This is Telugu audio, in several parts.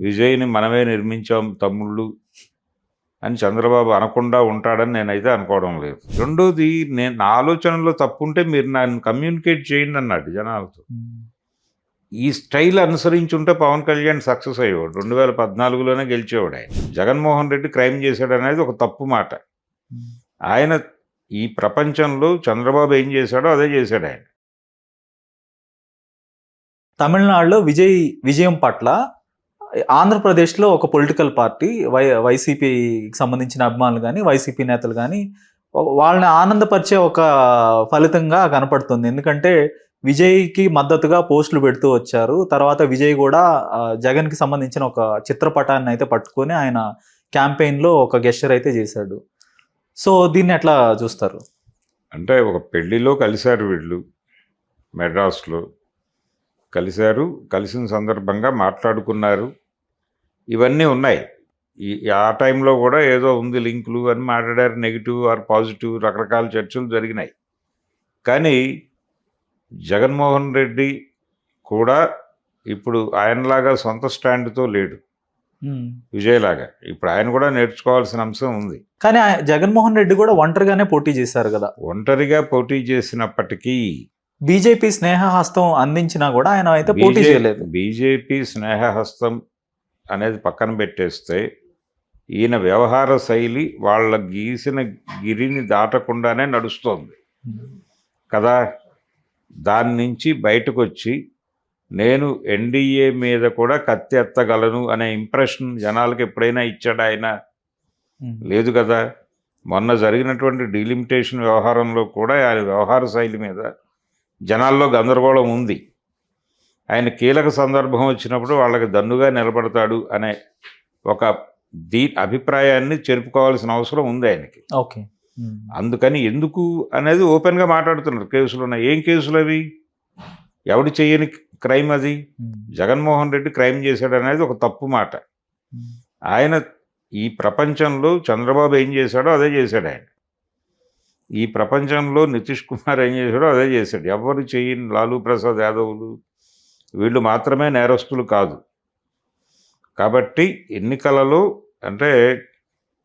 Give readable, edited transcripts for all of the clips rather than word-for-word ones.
విజయ్ని మనమే నిర్మించాం తమ్ముళ్ళు అని చంద్రబాబు అనకుండా ఉంటాడని నేనైతే అనుకోవడం లేదు. రెండోది, నా ఆలోచనలో తప్పు ఉంటే మీరు నన్ను కమ్యూనికేట్ చేయండి అన్నాడు జనాలతో. ఈ స్టైల్ అనుసరించి ఉంటే పవన్ కళ్యాణ్ సక్సెస్ అయ్యేవాడు. 2014లోనే గెలిచేవాడు ఆయన. జగన్మోహన్ రెడ్డి క్రైమ్ చేశాడు అనేది ఒక తప్పు మాట. ఆయన ఈ ప్రపంచంలో చంద్రబాబు ఏం చేశాడో అదే చేశాడు ఆయన. తమిళనాడులో విజయం పట్ల ఆంధ్రప్రదేశ్లో ఒక పొలిటికల్ పార్టీ వైసీపీకి సంబంధించిన అభిమానులు కానీ వైసీపీ నేతలు కానీ వాళ్ళని ఆనందపరిచే ఒక ఫలితంగా కనపడుతుంది. ఎందుకంటే విజయ్కి మద్దతుగా పోస్టులు పెడుతూ వచ్చారు. తర్వాత విజయ్ కూడా జగన్కి సంబంధించిన ఒక చిత్రపటాన్ని అయితే పట్టుకొని ఆయన క్యాంపెయిన్లో ఒక గెస్చర్ అయితే చేశాడు. సో దీన్ని ఎట్లా చూస్తారు? అంటే ఒక పెళ్లిలో కలిశారు వీళ్ళు, మెడ్రాస్లో కలిశారు. కలిసిన సందర్భంగా మాట్లాడుకున్నారు. ఇవన్నీ ఉన్నాయి. ఆ టైంలో కూడా ఏదో ఉంది లింకులు అని మాట్లాడారు. నెగిటివ్ ఆర్ పాజిటివ్ రకరకాల చర్చలు జరిగినాయి. కానీ జగన్మోహన్ రెడ్డి కూడా ఇప్పుడు ఆయనలాగా సొంత స్టాండ్తో లేడు, విజయ్లాగా. ఇప్పుడు ఆయన కూడా నేర్చుకోవాల్సిన అంశం ఉంది. కానీ జగన్మోహన్ రెడ్డి కూడా ఒంటరిగానే పోటీ చేశారు కదా. ఒంటరిగా పోటీ చేసినప్పటికీ బీజేపీ స్నేహహస్తం అందించినా కూడా ఆయన అయితే పోటీ చేయలేదు. బీజేపీ స్నేహహస్తం అనేది పక్కన పెట్టేస్తే ఈయన వ్యవహార శైలి వాళ్ళ గీసిన గిరిని దాటకుండానే నడుస్తోంది కదా. దాని నుంచి బయటకు వచ్చి నేను ఎన్డీఏ మీద కూడా కత్తి ఎత్తగలను అనే ఇంప్రెషన్ జనాలకు ఎప్పుడైనా ఇచ్చాడు ఆయన? లేదు కదా. మొన్న జరిగినటువంటి డీలిమిటేషన్ వ్యవహారంలో కూడా ఆయన వ్యవహార శైలి మీద జనాల్లో గందరగోళం ఉంది. ఆయన కీలక సందర్భం వచ్చినప్పుడు వాళ్ళకి దన్నుగా నిలబడతాడు అనే ఒక అభిప్రాయాన్ని చెరుపుకోవాల్సిన అవసరం ఉంది ఆయనకి. ఓకే. అందుకని ఎందుకు అనేది ఓపెన్గా మాట్లాడుతున్నారు. కేసులు ఉన్నాయి. ఏం కేసులు అవి? ఎవడు చేయని క్రైమ్ అది? జగన్మోహన్ రెడ్డి క్రైమ్ చేశాడు అనేది ఒక తప్పు మాట. ఆయన ఈ ప్రపంచంలో చంద్రబాబు ఏం చేశాడో అదే చేశాడు ఆయన. ఈ ప్రపంచంలో నితీష్ కుమార్ ఏం చేశాడో అదే చేశాడు. ఎవరు చేయని లాలూ ప్రసాద్ యాదవ్లు వీళ్ళు మాత్రమే నేరస్తులు కాదు. కాబట్టి ఎన్నికలలో అంటే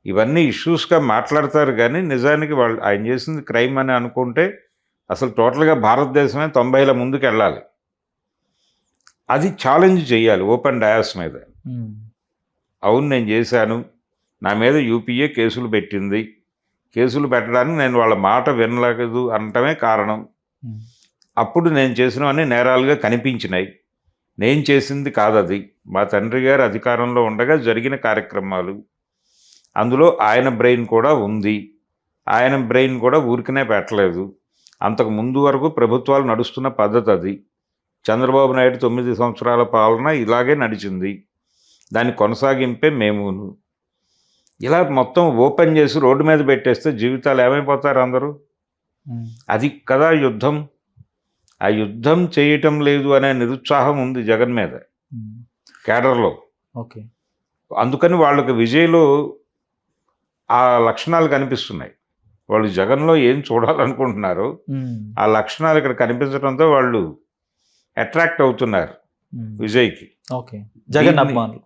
ఇవన్నీ ఇష్యూస్గా మాట్లాడతారు, కానీ నిజానికి వాళ్ళు ఆయన చేసింది క్రైమ్ అని అనుకుంటే అసలు టోటల్గా భారతదేశమే 90ల ముందుకు వెళ్ళాలి. అది ఛాలెంజ్ చేయాలి ఓపెన్ డయాస్ మీద. అవును నేను చేశాను, నా మీద యూపీఏ కేసులు పెట్టింది, కేసులు పెట్టడానికి నేను వాళ్ళ మాట వినలేదు అనటమే కారణం. అప్పుడు నేను చేసినవన్నీ నేరాలుగా కనిపించినాయి. నేను చేసింది కాదది, మా తండ్రి గారు అధికారంలో ఉండగా జరిగిన కార్యక్రమాలు. అందులో ఆయన బ్రెయిన్ కూడా ఉంది. ఆయన బ్రెయిన్ కూడా ఊరికనే పెట్టలేదు. అంతకు ముందు వరకు ప్రభుత్వాలు నడుస్తున్న పద్ధతి అది. చంద్రబాబు నాయుడు 9 సంవత్సరాల పాలన ఇలాగే నడిచింది. దాని కొనసాగింపే మేమును. ఇలా మొత్తం ఓపెన్ చేసి రోడ్డు మీద పెట్టేస్తే జీవితాలు ఏమైపోతారు అందరూ? అది కదా యుద్ధం. ఆ యుద్ధం చేయటం లేదు అనే నిరుత్సాహం ఉంది జగన్ మీద కేడర్లో. ఓకే. అందుకని వాళ్ళకి విజయ్లో ఆ లక్షణాలు కనిపిస్తున్నాయి. వాళ్ళు జగన్లో ఏం చూడాలనుకుంటున్నారో ఆ లక్షణాలు ఇక్కడ కనిపించడంతో వాళ్ళు అట్రాక్ట్ అవుతున్నారు విజయ్కి. జగన్ అభిమానులు.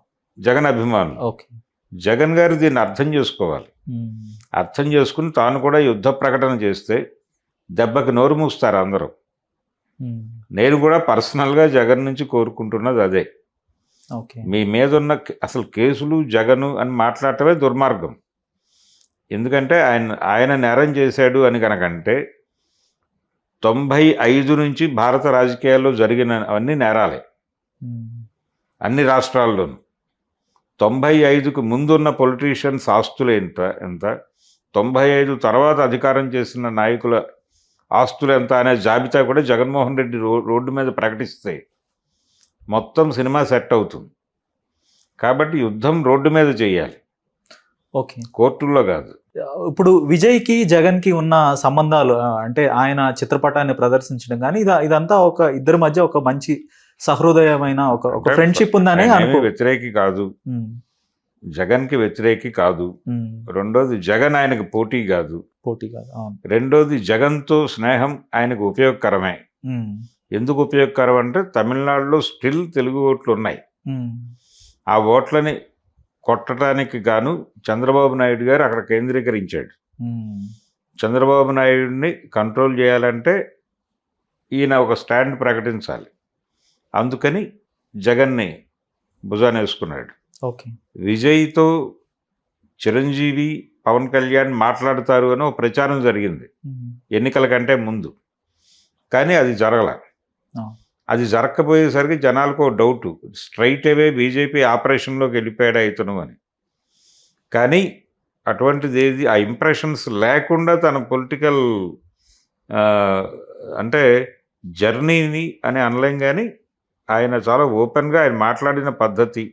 జగన్ గారు దీన్ని అర్థం చేసుకోవాలి. అర్థం చేసుకుని తాను కూడా యుద్ధ ప్రకటన చేస్తే దెబ్బకి నోరు మూస్తారు అందరూ. నేను కూడా పర్సనల్గా జగన్ నుంచి కోరుకుంటున్నది అదే. మీ మీద ఉన్న అసలు కేసులు జగను అని మాట్లాడటమే దుర్మార్గం. ఎందుకంటే ఆయన నేరం చేశాడు అని కనుకంటే 95 నుంచి భారత రాజకీయాల్లో జరిగిన అవన్నీ నేరాలే, అన్ని రాష్ట్రాల్లోనూ. 95కు ముందున్న పొలిటీషియన్స్ ఆస్తులు ఎంత, 95 తర్వాత అధికారం చేసిన నాయకుల ఆస్తులు ఎంత అనే జాబితా కూడా జగన్మోహన్ రెడ్డి రోడ్డు మీద ప్రకటిస్తే మొత్తం సినిమా సెట్ అవుతుంది. కాబట్టి యుద్ధం రోడ్డు మీద చేయాలి, కోర్టుల్లో కాదు. ఇప్పుడు విజయ్కి జగన్కి ఉన్న సంబంధాలు అంటే ఆయన చిత్రపటాన్ని ప్రదర్శించడం కానీ ఇదంతా ఒక ఇద్దరి మధ్య ఒక మంచి సహృదయమైన ఒక ఫ్రెండ్షిప్ ఉందని వ్యతిరేకి కాదు, జగన్కి వ్యతిరేకి కాదు. రెండోది జగన్ ఆయనకు పోటీ కాదు. రెండోది జగన్తో స్నేహం ఆయనకు ఉపయోగకరమే. ఎందుకు ఉపయోగకరం అంటే తమిళనాడులో స్టిల్ తెలుగు ఓట్లు ఉన్నాయి. ఆ ఓట్లని కొట్టడానికి గాను చంద్రబాబు నాయుడు గారు అక్కడ కేంద్రీకరించాడు. చంద్రబాబు నాయుడిని కంట్రోల్ చేయాలంటే ఈయన ఒక స్టాండ్ ప్రకటించాలి. అందుకని జగన్ని భుజాన వేసుకున్నాడు. ఓకే. విజయ్తో చిరంజీవి, పవన్ కళ్యాణ్ మాట్లాడతారు అని ఒక ప్రచారం జరిగింది ఎన్నికల కంటే ముందు. కానీ అది జరగల. అది జరగకపోయేసరికి జనాలకు ఒక డౌటు, స్ట్రైట్ అవే బీజేపీ ఆపరేషన్లోకి వెళ్ళిపోయాడు ఇతను అని. కానీ అటువంటిది ఏది, ఆ ఇంప్రెషన్స్ లేకుండా తన పొలిటికల్ అంటే జర్నీని అని అనలేం. కానీ ఆయన చాలా ఓపెన్గా ఆయన మాట్లాడిన పద్ధతి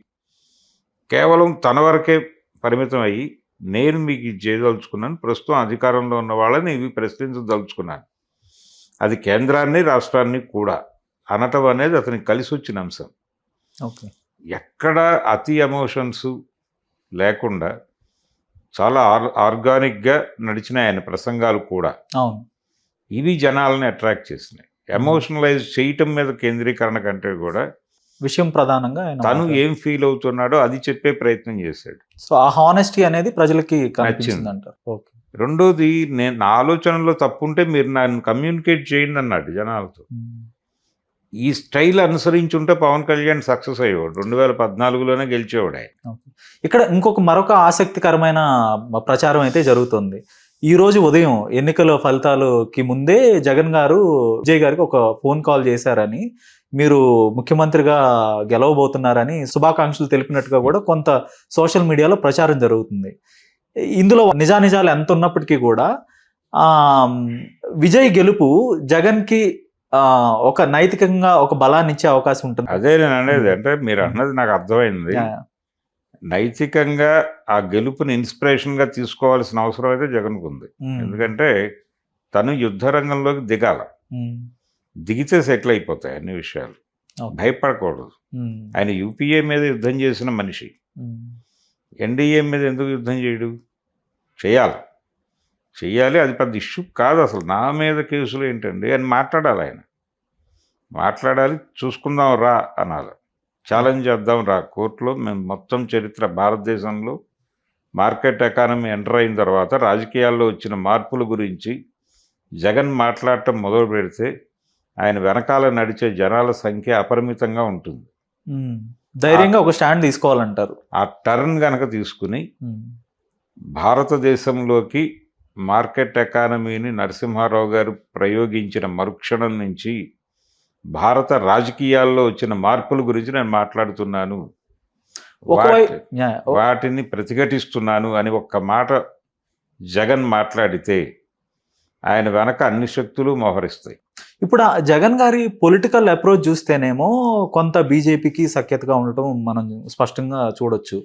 కేవలం తన వరకే పరిమితం అయ్యి, నేను మీకు ఇది చేయదలుచుకున్నాను, ప్రస్తుతం అధికారంలో ఉన్న వాళ్ళని ఇవి ప్రశ్నించదలుచుకున్నాను, అది కేంద్రాన్ని రాష్ట్రాన్ని కూడా అనటం అనేది అతనికి కలిసి వచ్చిన అంశం. ఓకే. ఎక్కడ అతి ఎమోషన్స్ లేకుండా చాలా ఆర్గానిక్గా నడిచిన ఆయన ప్రసంగాలు కూడా అవును, ఇవి జనాలని అట్రాక్ట్ చేసినాయి. ఎమోషనలైజ్ చేయటం మీద కేంద్రీకరణ కంటే కూడా విషయం ప్రధానంగా ఆయన తను ఏం ఫీల్ అవుతున్నాడో అది చెప్పే ప్రయత్నం చేశాడు. సో ఆ హానెస్టీ అనేది ప్రజలకి కనిపించింది అంటారు. ఓకే. రెండోది, నా ఆలోచనలో తప్పుంటే మీరు నన్ను కమ్యూనికేట్ చేయండి అన్నాడు జనాలతో. ఈ స్టైల్ అనుసరించుంటే పవన్ కళ్యాణ్ సక్సెస్ అయ్యేవాడు, 2014లోనే గెలిచేవాడు ఆయన. ఇక్కడ మరొక ఆసక్తికరమైన ప్రచారం అయితే జరుగుతుంది. ఈ రోజు ఉదయం ఎన్నికల ఫలితాలకి ముందే జగన్ గారు విజయ్ గారికి ఒక ఫోన్ కాల్ చేశారని, మీరు ముఖ్యమంత్రిగా గెలవబోతున్నారని శుభాకాంక్షలు తెలిపినట్టుగా కూడా కొంత సోషల్ మీడియాలో ప్రచారం జరుగుతుంది. ఇందులో నిజానిజాలు ఎంత ఉన్నప్పటికీ కూడా విజయ్ గెలుపు జగన్కి ఒక నైతికంగా ఒక బలాన్ని ఇచ్చే అవకాశం ఉంటుంది. అదే నేను అనేది, అంటే మీరు అన్నది నాకు అర్థమైంది. నైతికంగా ఆ గెలుపుని ఇన్స్పిరేషన్గా తీసుకోవాల్సిన అవసరం అయితే జగన్కు ఉంది. ఎందుకంటే తను యుద్ధ రంగంలోకి దిగాల, దిగితే సెటిల్ అయిపోతాయి అన్ని విషయాలు, భయపడకూడదు. ఆయన యూపీఏ మీద యుద్ధం చేసిన మనిషి, ఎన్డీఏ మీద ఎందుకు యుద్ధం చేయడు? చెయ్యాలి, అది పెద్ద ఇష్యూ కాదు అసలు. నా మీద కేసులు ఏంటండి అని మాట్లాడాలి ఆయన, మాట్లాడాలి, చూసుకుందాం రా అనాలి, ఛాలెంజ్ చేద్దాం రా కోర్టులో. మేము మొత్తం చరిత్ర భారతదేశంలో మార్కెట్ ఎకానమీ ఎంటర్ అయిన తర్వాత రాజకీయాల్లో వచ్చిన మార్పుల గురించి జగన్ మాట్లాడటం మొదలు పెడితే ఆయన వెనకాల నడిచే జనాల సంఖ్య అపరిమితంగా ఉంటుంది. ధైర్యంగా ఒక స్టాండ్ తీసుకోవాలంటారు. ఆ టర్న్ కనుక తీసుకుని భారతదేశంలోకి మార్కెట్ ఎకానమీని నరసింహారావు గారు ప్రయోగించిన మరుక్షణం నుంచి భారత రాజకీయాల్లో వచ్చిన మార్పుల గురించి నేను మాట్లాడుతున్నాను, వాటిని ప్రతిఘటిస్తున్నాను అని ఒక్క మాట జగన్ మాట్లాడితే ఆయన వెనక అన్ని శక్తులు మోహరిస్తాయి. ఇప్పుడు ఆ జగన్ గారి పొలిటికల్ అప్రోచ్ చూస్తేనేమో కొంత బీజేపీకి సఖ్యతగా ఉండటం మనం స్పష్టంగా చూడొచ్చు.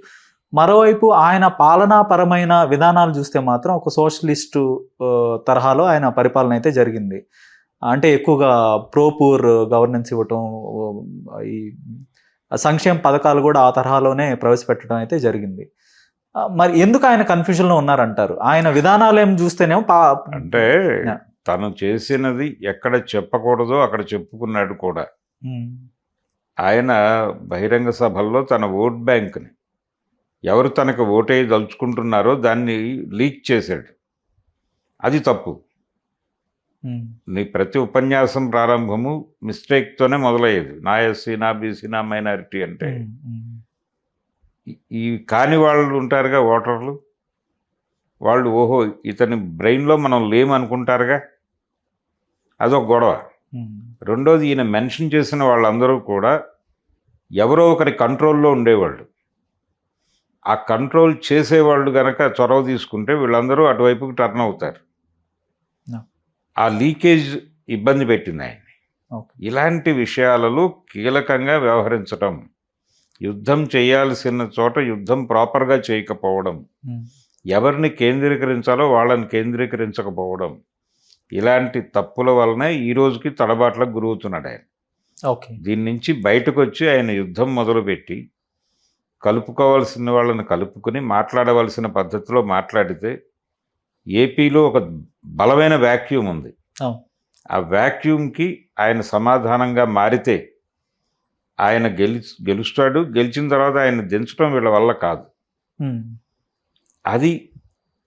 మరోవైపు ఆయన పాలనాపరమైన విధానాలు చూస్తే మాత్రం ఒక సోషలిస్టు తరహాలో ఆయన పరిపాలన అయితే జరిగింది. అంటే ఎక్కువగా ప్రోపూర్ గవర్నెన్స్ ఇవ్వటం, ఈ సంక్షేమ పథకాలు కూడా ఆ తరహాలోనే ప్రవేశపెట్టడం అయితే జరిగింది. మరి ఎందుకు ఆయన కన్ఫ్యూజన్లో ఉన్నారంటారు? ఆయన విధానాలు ఏం చూస్తేనేమో అంటే తను చేసినది ఎక్కడ చెప్పకూడదో అక్కడ చెప్పుకున్నాడు కూడా. ఆయన బహిరంగ సభల్లో తన ఓట్ బ్యాంక్ని, ఎవరు తనకు ఓటేయి దలుచుకుంటున్నారో దాన్ని లీక్ చేశాడు. అది తప్పు. నీ ప్రతి ఉపన్యాసం ప్రారంభము మిస్టేక్తోనే మొదలయ్యేది. నా ఎస్సీ, నా బీసీ, నా మైనారిటీ అంటే. ఈ కాని వాళ్ళు ఉంటారుగా ఓటర్లు, వాళ్ళు ఓహో ఇతని బ్రెయిన్లో మనం లేమనుకుంటారుగా, అదొక గొడవ. రెండోది, ఈయన మెన్షన్ చేసిన వాళ్ళందరూ కూడా ఎవరో ఒకరి కంట్రోల్లో ఉండేవాళ్ళు. ఆ కంట్రోల్ చేసేవాళ్ళు కనుక చొరవ తీసుకుంటే వీళ్ళందరూ అటువైపుకి టర్న్ అవుతారు. ఆ లీకేజ్ ఇబ్బంది పెట్టింది ఆయన్ని. ఇలాంటి విషయాలలో కీలకంగా వ్యవహరించడం, యుద్ధం చేయాల్సిన చోట యుద్ధం ప్రాపర్గా చేయకపోవడం, ఎవరిని కేంద్రీకరించాలో వాళ్ళని కేంద్రీకరించకపోవడం, ఇలాంటి తప్పుల వలనే ఈ రోజుకి తడబాట్లకు గురవుతున్నాడు ఆయన. దీని నుంచి బయటకు వచ్చి ఆయన యుద్ధం మొదలుపెట్టి కలుపుకోవాల్సిన వాళ్ళని కలుపుకుని మాట్లాడవలసిన పద్ధతిలో మాట్లాడితే ఏపీలో ఒక బలమైన వ్యాక్యూమ్ ఉంది. ఆ వ్యాక్యూమ్కి ఆయన సమాధానంగా మారితే ఆయన గెలుస్తాడు, గెలిచిన తర్వాత ఆయన దించడం వీళ్ళ వల్ల కాదు. అది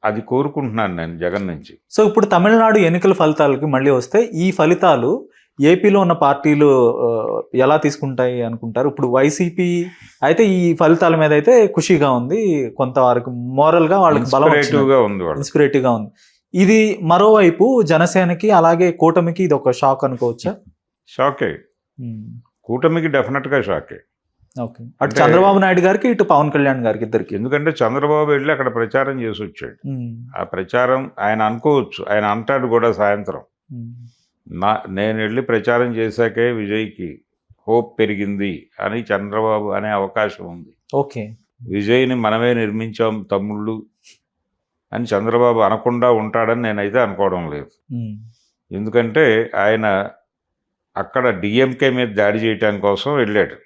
అది కోరుకుంటున్నాను నేను జగన్ నుంచి. సో ఇప్పుడు తమిళనాడు ఎన్నికల ఫలితాలకి మళ్ళీ వస్తే ఈ ఫలితాలు ఏపీలో ఉన్న పార్టీలు ఎలా తీసుకుంటాయి అనుకుంటారు? ఇప్పుడు వైసీపీ అయితే ఈ ఫలితాల మీద అయితే ఖుషీగా ఉంది, కొంతవరకు మోరల్ గా వాళ్ళకి బలం ఇన్స్పిరేటివ్ గా ఉంది. ఇది మరోవైపు జనసేనకి అలాగే కూటమికి ఇది ఒక షాక్ అనుకోవచ్చా? షాకే, కూటమికి డెఫినెట్ గా షాకే. ఓకే, అటు చంద్రబాబు నాయుడు గారికి ఇటు పవన్ కళ్యాణ్ గారికి ఇద్దరికి. ఎందుకంటే చంద్రబాబు వెళ్ళి అక్కడ ప్రచారం చేసి వచ్చాడు. ఆ ప్రచారం ఆయన అనుకోవచ్చు, ఆయన అంటాడు కూడా సాయంత్రం, నేను వెళ్ళి ప్రచారం చేశాకే విజయ్కి హోప్ పెరిగింది అని చంద్రబాబు అనే అవకాశం ఉంది. ఓకే, విజయ్ని మనమే నిర్మించాం తమ్ముళ్ళు అని చంద్రబాబు అనకుండా ఉంటాడని నేనైతే అనుకోవడం లేదు. ఎందుకంటే ఆయన అక్కడ డిఎంకే మీద దాడి చేయటం కోసం వెళ్ళాడు.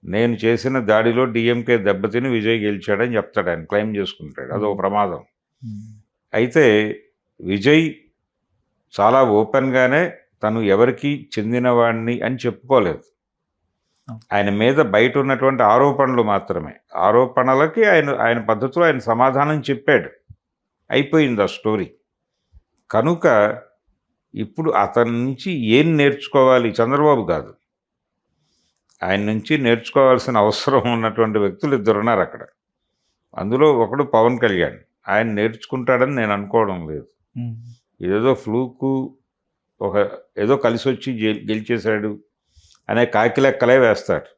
నేను చేసిన దాడిలో డిఎంకే దెబ్బతిని విజయ్ గెలిచాడని చెప్తాడు, ఆయన క్లెయిమ్ చేసుకుంటాడు. అదో ప్రమాదం. అయితే విజయ్ చాలా ఓపెన్గానే తను ఎవరికి చెందినవాడిని అని చెప్పుకోలేదు. ఆయన మీద బయట ఉన్నటువంటి ఆరోపణలు మాత్రమే, ఆరోపణలకి ఆయన పద్ధతిలో ఆయన సమాధానం చెప్పాడు, అయిపోయింది ఆ స్టోరీ. కనుక ఇప్పుడు అతని నుంచి ఏం నేర్చుకోవాలి? చంద్రబాబు కాదు, ఆయన నుంచి నేర్చుకోవాల్సిన అవసరం ఉన్నటువంటి వ్యక్తులు ఇద్దరు ఉన్నారు అక్కడ. అందులో ఒకడు పవన్ కళ్యాణ్. ఆయన నేర్చుకుంటాడని నేను అనుకోవడం లేదు. ఇదేదో ఫ్లూకు, ఏదో కలిసి వచ్చి గెలిచేశాడు అనే కాకిలెక్కలే వేస్తాడు.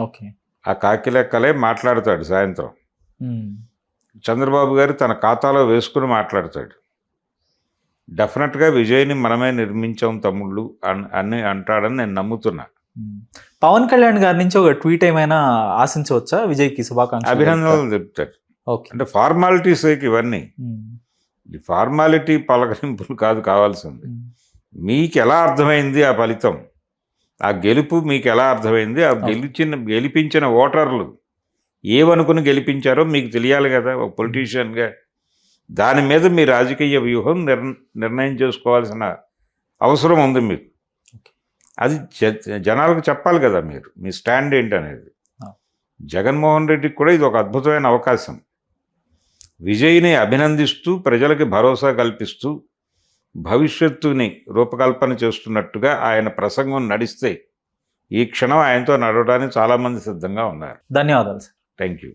ఓకే, ఆ కాకిలెక్కలే మాట్లాడతాడు సాయంత్రం. చంద్రబాబు గారు తన ఖాతాలో వేసుకుని మాట్లాడతాడు. డెఫినెట్గా విజయ్ని మనమే నిర్మించాం తమ్ముళ్ళు అని అంటాడని నేను నమ్ముతున్నా. పవన్ కళ్యాణ్ గారి నుంచి ఒక ట్వీట్ ఏమైనా ఆశించవచ్చా? విజయ్కి శుభాకాంక్షలు, అభినందనలు చెప్తాడు. అంటే ఫార్మాలిటీస్ ఇవన్నీ, ఈ ఫార్మాలిటీ పలకరింపులు కాదు కావాల్సింది. మీకు ఎలా అర్థమైంది ఆ ఫలితం, ఆ గెలుపు మీకు ఎలా అర్థమైంది, ఆ గెలిపించిన ఓటర్లు ఏమనుకుని గెలిపించారో మీకు తెలియాలి కదా ఒక పొలిటీషియన్గా. దాని మీద మీ రాజకీయ వ్యూహం నిర్ణయం చేసుకోవాల్సిన అవసరం ఉంది మీకు. అది జనాలకు చెప్పాలి కదా మీరు, మీ స్టాండ్ ఏంటనేది. జగన్మోహన్ రెడ్డికి కూడా ఇది ఒక అద్భుతమైన అవకాశం. విజయ్ని అభినందిస్తూ ప్రజలకి భరోసా కల్పిస్తూ భవిష్యత్తుని రూపకల్పన చేస్తున్నట్టుగా ఆయన ప్రసంగం నడిస్తే ఈ క్షణం ఆయనతో నడవడానికి చాలామంది సిద్ధంగా ఉన్నారు. ధన్యవాదాలు సార్. Thank you.